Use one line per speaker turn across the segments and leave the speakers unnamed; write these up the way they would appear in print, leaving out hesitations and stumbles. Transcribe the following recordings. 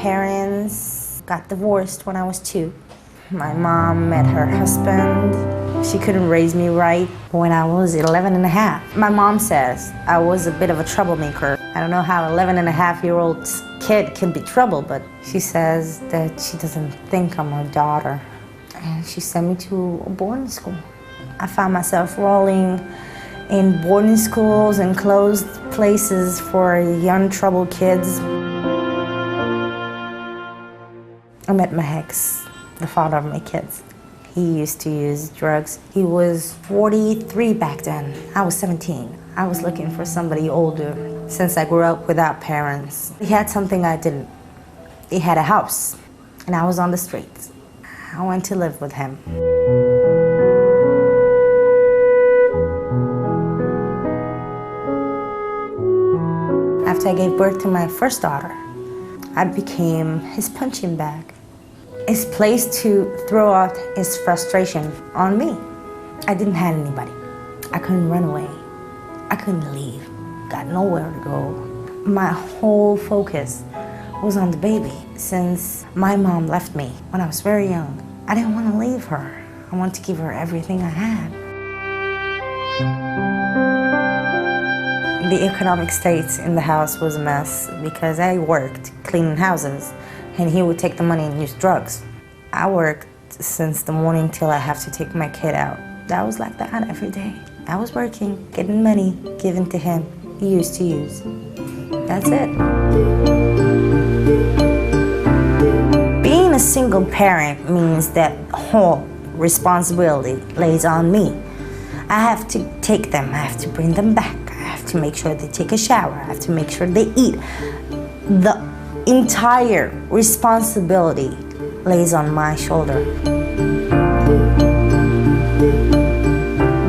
parents got divorced when I was 2. My mom met her husband. She couldn't raise me right when I was 11 and a half. My mom says I was a bit of a troublemaker. I don't know how 11-and-a-half-year-old kid can be trouble, but she says that she doesn't think I'm her daughter. And she sent me to a boarding school. I found myself rolling in boarding schools and closed places for young troubled kids. I met my ex, the father of my kids. He used to use drugs. He was 43 back then. I was 17. I was looking for somebody older since I grew up without parents. He had something I didn't. He had a house, and I was on the streets. I went to live with him. After I gave birth to my first daughter, I became his punching bag. His place to throw out his frustration on me. I didn't have anybody. I couldn't run away. I couldn't leave. Got nowhere to go. My whole focus was on the baby. Since my mom left me when I was very young, I didn't want to leave her. I wanted to give her everything I had. The economic state in the house was a mess because I worked cleaning houses and he would take the money and use drugs. I worked since the morning till I have to take my kid out. That was like that every day. I was working, getting money, given to him. He used to use. That's it. Being a single parent means that whole responsibility lays on me. I have to take them, I have to bring them back, I have to make sure they take a shower, I have to make sure they eat. The entire responsibility lays on my shoulder.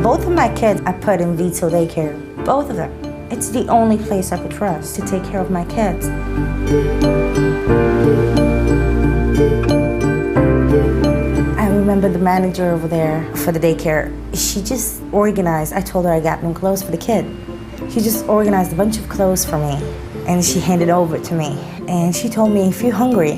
Both of my kids I put in Vito daycare, both of them. It's the only place I could trust to take care of my kids. I remember the manager over there for the daycare. She just organized, I told her I got new clothes for the kid. She just organized a bunch of clothes for me and she handed over to me. And she told me, if you're hungry,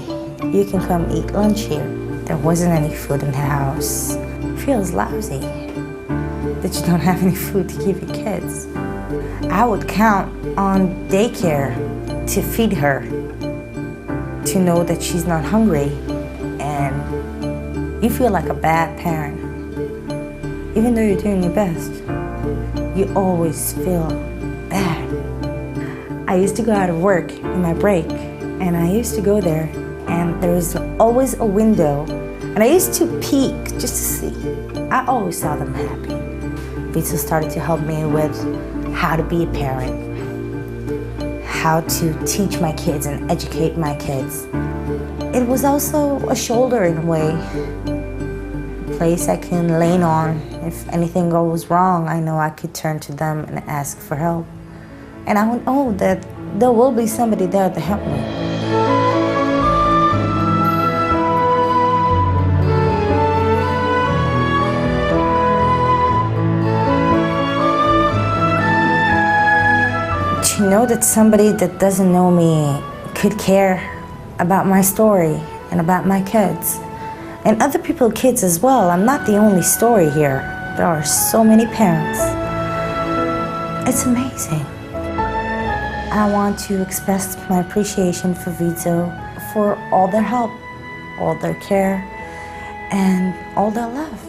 you can come eat lunch here. There wasn't any food in the house. It feels lousy that you don't have any food to give your kids. I would count on daycare to feed her, to know that she's not hungry, and you feel like a bad parent. Even though you're doing your best, you always feel bad. I used to go out of work in my break, and I used to go there, and there was always a window, and I used to peek just to see. I always saw them happy. Vito started to help me with how to be a parent, how to teach my kids and educate my kids. It was also a shoulder in a way, a place I can lean on. If anything goes wrong, I know I could turn to them and ask for help. And I would know that there will be somebody there to help me. To know that somebody that doesn't know me could care about my story and about my kids. And other people's kids as well. I'm not the only story here. There are so many parents. It's amazing. I want to express my appreciation for Vito, for all their help, all their care, and all their love.